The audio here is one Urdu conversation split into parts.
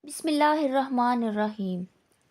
بسم اللہ الرحمن الرحیم۔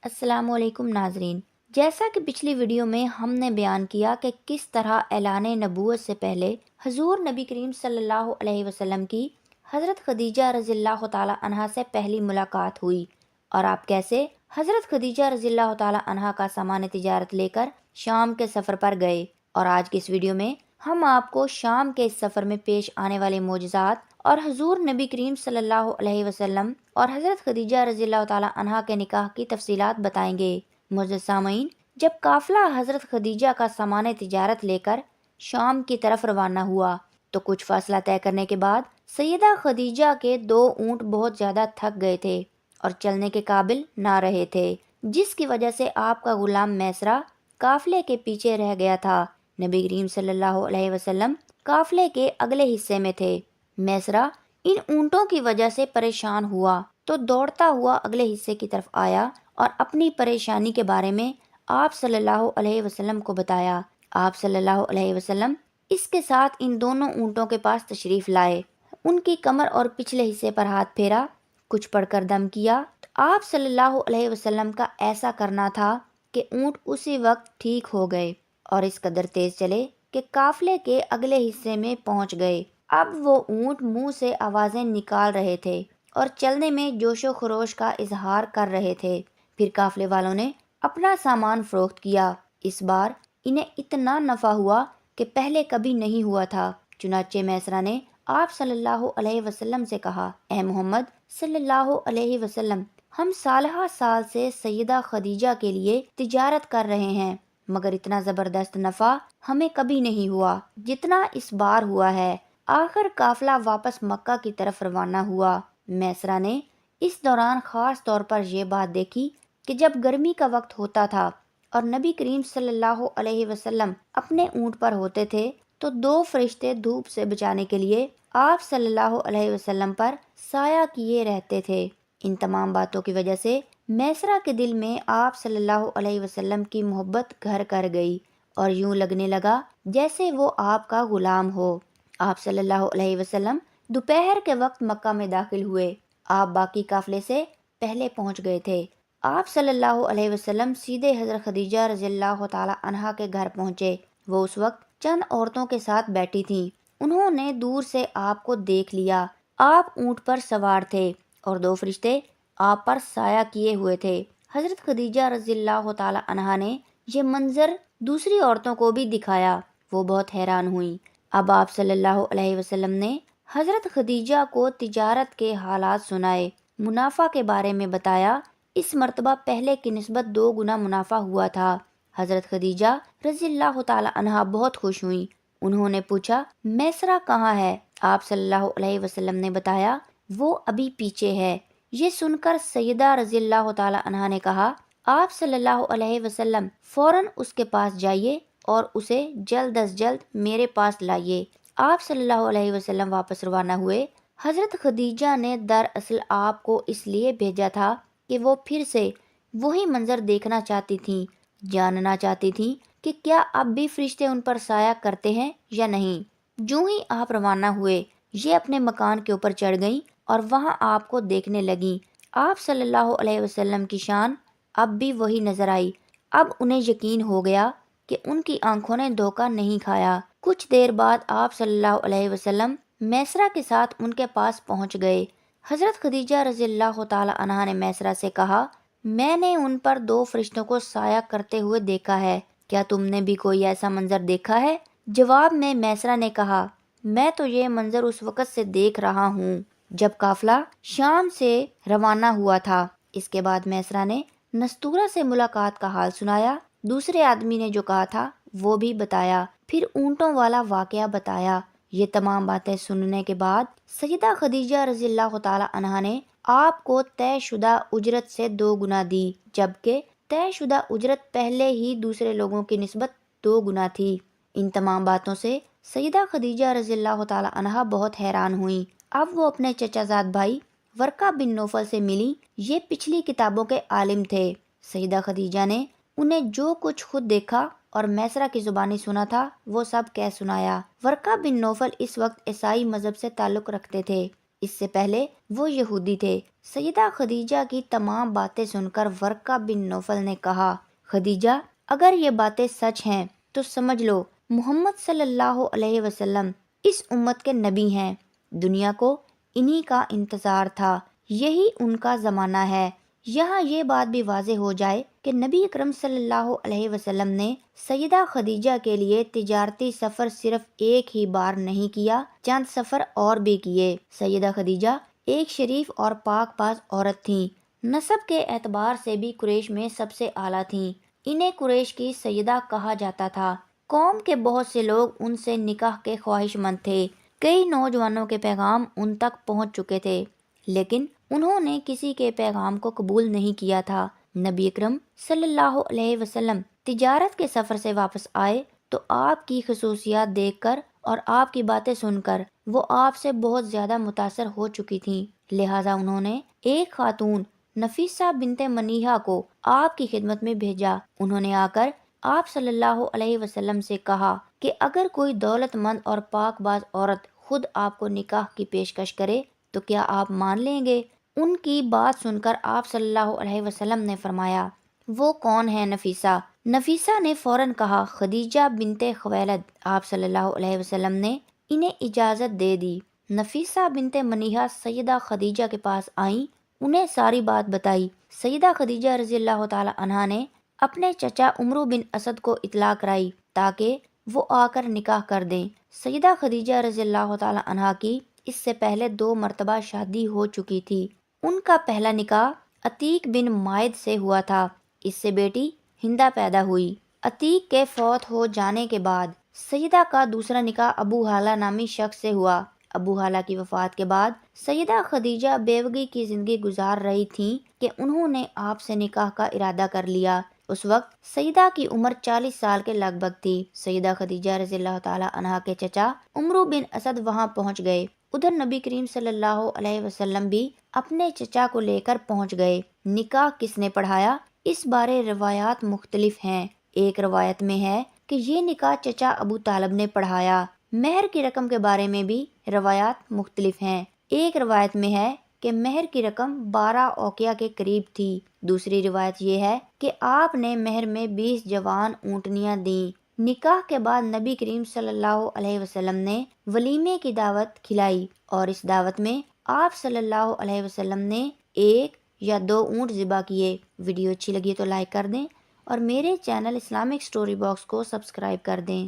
السلام علیکم ناظرین، جیسا کہ پچھلی ویڈیو میں ہم نے بیان کیا کہ کس طرح اعلان نبوت سے پہلے حضور نبی کریم صلی اللہ علیہ وسلم کی حضرت خدیجہ رضی اللہ تعالی عنہا سے پہلی ملاقات ہوئی، اور آپ کیسے حضرت خدیجہ رضی اللہ تعالی عنہا کا سامان تجارت لے کر شام کے سفر پر گئے۔ اور آج کی اس ویڈیو میں ہم آپ کو شام کے اس سفر میں پیش آنے والے معجزات اور حضور نبی کریم صلی اللہ علیہ وسلم اور حضرت خدیجہ رضی اللہ تعالی عنہا کے نکاح کی تفصیلات بتائیں گے۔ معزز سامعین، جب قافلہ حضرت خدیجہ کا سامان تجارت لے کر شام کی طرف روانہ ہوا تو کچھ فاصلہ طے کرنے کے بعد سیدہ خدیجہ کے 2 اونٹ بہت زیادہ تھک گئے تھے اور چلنے کے قابل نہ رہے تھے، جس کی وجہ سے آپ کا غلام میسرہ قافلے کے پیچھے رہ گیا تھا۔ نبی کریم صلی اللہ علیہ وسلم قافلے کے اگلے حصے میں تھے۔ میسرہ ان اونٹوں کی وجہ سے پریشان ہوا تو دوڑتا ہوا اگلے حصے کی طرف آیا اور اپنی پریشانی کے بارے میں آپ صلی اللہ علیہ وسلم کو بتایا۔ آپ صلی اللہ علیہ وسلم اس کے ساتھ ان دونوں اونٹوں کے پاس تشریف لائے، ان کی کمر اور پچھلے حصے پر ہاتھ پھیرا، کچھ پڑھ کر دم کیا۔ آپ صلی اللہ علیہ وسلم کا ایسا کرنا تھا کہ اونٹ اسی وقت ٹھیک ہو گئے اور اس قدر تیز چلے کہ قافلے کے اگلے حصے میں پہنچ گئے۔ اب وہ اونٹ منہ سے آوازیں نکال رہے تھے اور چلنے میں جوش و خروش کا اظہار کر رہے تھے۔ پھر قافلے والوں نے اپنا سامان فروخت کیا۔ اس بار انہیں اتنا نفع ہوا کہ پہلے کبھی نہیں ہوا تھا۔ چنانچہ میسرہ نے آپ صلی اللہ علیہ وسلم سے کہا، اے محمد صلی اللہ علیہ وسلم، ہم سالہ سال سے سیدہ خدیجہ کے لیے تجارت کر رہے ہیں، مگر اتنا زبردست نفع ہمیں کبھی نہیں ہوا جتنا اس بار ہوا ہے۔ آخر قافلہ واپس مکہ کی طرف روانہ ہوا۔ میسرہ نے اس دوران خاص طور پر یہ بات دیکھی کہ جب گرمی کا وقت ہوتا تھا اور نبی کریم صلی اللہ علیہ وسلم اپنے اونٹ پر ہوتے تھے تو 2 فرشتے دھوپ سے بچانے کے لیے آپ صلی اللہ علیہ وسلم پر سایہ کیے رہتے تھے۔ ان تمام باتوں کی وجہ سے میسرہ کے دل میں آپ صلی اللہ علیہ وسلم کی محبت گھر کر گئی اور یوں لگنے لگا جیسے وہ آپ کا غلام ہو۔ آپ صلی اللہ علیہ وسلم دوپہر کے وقت مکہ میں داخل ہوئے۔ آپ باقی قافلے سے پہلے پہنچ گئے تھے۔ آپ صلی اللہ علیہ وسلم سیدھے حضرت خدیجہ رضی اللہ تعالی عنہا کے گھر پہنچے۔ وہ اس وقت چند عورتوں کے ساتھ بیٹھی تھیں۔ انہوں نے دور سے آپ کو دیکھ لیا۔ آپ اونٹ پر سوار تھے اور 2 فرشتے آپ پر سایہ کیے ہوئے تھے۔ حضرت خدیجہ رضی اللہ تعالی عنہا نے یہ منظر دوسری عورتوں کو بھی دکھایا۔ وہ بہت حیران ہوئیں۔ اب آپ صلی اللہ علیہ وسلم نے حضرت خدیجہ کو تجارت کے حالات سنائے، منافع کے بارے میں بتایا۔ اس مرتبہ پہلے کی نسبت 2 گنا منافع ہوا تھا۔ حضرت خدیجہ رضی اللہ تعالی عنہا بہت خوش ہوئیں۔ انہوں نے پوچھا، میسرہ کہاں ہے؟ آپ صلی اللہ علیہ وسلم نے بتایا، وہ ابھی پیچھے ہے۔ یہ سن کر سیدہ رضی اللہ تعالی عنہا نے کہا، آپ صلی اللہ علیہ وسلم فوراً اس کے پاس جائیے اور اسے جلد از جلد میرے پاس لائیے۔ آپ صلی اللہ علیہ وسلم واپس روانہ ہوئے۔ حضرت خدیجہ نے دراصل آپ کو اس لیے بھیجا تھا کہ وہ پھر سے وہی منظر دیکھنا چاہتی تھیں، جاننا چاہتی تھیں کہ کیا اب بھی فرشتے ان پر سایہ کرتے ہیں یا نہیں۔ جو ہی آپ روانہ ہوئے، یہ اپنے مکان کے اوپر چڑھ گئیں اور وہاں آپ کو دیکھنے لگیں۔ آپ صلی اللہ علیہ وسلم کی شان اب بھی وہی نظر آئی۔ اب انہیں یقین ہو گیا کہ ان کی آنکھوں نے دھوکہ نہیں کھایا۔ کچھ دیر بعد آپ صلی اللہ علیہ وسلم میسرہ کے ساتھ ان کے پاس پہنچ گئے۔ حضرت خدیجہ رضی اللہ تعالی عنہا نے میسرہ سے کہا، میں نے ان پر 2 فرشتوں کو سایہ کرتے ہوئے دیکھا ہے، کیا تم نے بھی کوئی ایسا منظر دیکھا ہے؟ جواب میں میسرہ نے کہا، میں تو یہ منظر اس وقت سے دیکھ رہا ہوں جب قافلہ شام سے روانہ ہوا تھا۔ اس کے بعد میسرہ نے نستورہ سے ملاقات کا حال سنایا۔ دوسرے آدمی نے جو کہا تھا وہ بھی بتایا، پھر اونٹوں والا واقعہ بتایا۔ یہ تمام باتیں سننے کے بعد سیدہ خدیجہ رضی اللہ تعالی عنہا نے آپ کو طے شدہ اجرت سے 2 گنا دی، جبکہ طے شدہ اجرت پہلے ہی دوسرے لوگوں کی نسبت 2 گنا تھی۔ ان تمام باتوں سے سیدہ خدیجہ رضی اللہ تعالی عنہا بہت حیران ہوئیں۔ اب وہ اپنے چچا زاد بھائی ورقہ بن نوفل سے ملی۔ یہ پچھلی کتابوں کے عالم تھے۔ سیدہ خدیجہ نے انہیں جو کچھ خود دیکھا اور میسرہ کی زبانی سنا تھا وہ سب کہہ سنایا۔ ورقہ بن نوفل اس وقت عیسائی مذہب سے تعلق رکھتے تھے۔ اس سے پہلے وہ یہودی تھے۔ سیدہ خدیجہ کی تمام باتیں سن کر ورقہ بن نوفل نے کہا، خدیجہ اگر یہ باتیں سچ ہیں تو سمجھ لو محمد صلی اللہ علیہ وسلم اس امت کے نبی ہیں، دنیا کو انہی کا انتظار تھا، یہی ان کا زمانہ ہے۔ یہاں یہ بات بھی واضح ہو جائے کہ نبی اکرم صلی اللہ علیہ وسلم نے سیدہ خدیجہ کے لیے تجارتی سفر صرف ایک ہی بار نہیں کیا، چند سفر اور بھی کیے۔ سیدہ خدیجہ ایک شریف اور پاک باز عورت تھیں، نسب کے اعتبار سے بھی قریش میں سب سے اعلیٰ تھیں، انہیں قریش کی سیدہ کہا جاتا تھا۔ قوم کے بہت سے لوگ ان سے نکاح کے خواہش مند تھے، کئی نوجوانوں کے پیغام ان تک پہنچ چکے تھے، لیکن انہوں نے کسی کے پیغام کو قبول نہیں کیا تھا۔ نبی اکرم صلی اللہ علیہ وسلم تجارت کے سفر سے واپس آئے تو آپ کی خصوصیات دیکھ کر اور آپ کی باتیں سن کر وہ آپ سے بہت زیادہ متاثر ہو چکی تھیں، لہٰذا انہوں نے ایک خاتون نفیسہ بنت منیحہ کو آپ کی خدمت میں بھیجا۔ انہوں نے آ کر آپ صلی اللہ علیہ وسلم سے کہا کہ اگر کوئی دولت مند اور پاک باز عورت خود آپ کو نکاح کی پیشکش کرے تو کیا آپ مان لیں گے؟ ان کی بات سن کر آپ صلی اللہ علیہ وسلم نے فرمایا، وہ کون ہے نفیسہ؟ نفیسہ نے فوراً کہا، خدیجہ بنت خویلد۔ آپ صلی اللہ علیہ وسلم نے انہیں اجازت دے دی۔ نفیسہ بنت منیحہ سیدہ خدیجہ کے پاس آئیں، انہیں ساری بات بتائی۔ سیدہ خدیجہ رضی اللہ تعالی عنہا نے اپنے چچا عمرو بن اسد کو اطلاع کرائی تاکہ وہ آ کر نکاح کر دیں۔ سیدہ خدیجہ رضی اللہ تعالی عنہا کی اس سے پہلے 2 مرتبہ شادی ہو چکی تھی۔ ان کا پہلا نکاح عتیق بن مائد سے ہوا تھا، اس سے بیٹی ہندہ پیدا ہوئی۔ عتیق کے فوت ہو جانے کے بعد سیدہ کا دوسرا نکاح ابو حالہ نامی شخص سے ہوا۔ ابو حالہ کی وفات کے بعد سیدہ خدیجہ بیوگی کی زندگی گزار رہی تھیں کہ انہوں نے آپ سے نکاح کا ارادہ کر لیا۔ اس وقت سیدہ کی عمر 40 سال کے لگ بھگ تھی۔ سیدہ خدیجہ رضی اللہ تعالی عنہا کے چچا عمرو بن اسد وہاں پہنچ گئے۔ ادھر نبی کریم صلی اللہ علیہ وسلم بھی اپنے چچا کو لے کر پہنچ گئے۔ نکاح کس نے پڑھایا؟ اس بارے روایات مختلف ہیں۔ ایک روایت میں ہے کہ یہ نکاح چچا ابو طالب نے پڑھایا۔ مہر کی رقم کے بارے میں بھی روایات مختلف ہیں۔ ایک روایت میں ہے کہ مہر کی رقم 12 اوقیہ کے قریب تھی۔ دوسری روایت یہ ہے کہ آپ نے مہر میں 20 جوان اونٹنیاں دیں۔ نکاح کے بعد نبی کریم صلی اللہ علیہ وسلم نے ولیمے کی دعوت کھلائی اور اس دعوت میں آپ صلی اللہ علیہ وسلم نے 1 یا 2 اونٹ ذبح کیے۔ ویڈیو اچھی لگی تو لائک کر دیں اور میرے چینل اسلامک سٹوری باکس کو سبسکرائب کر دیں۔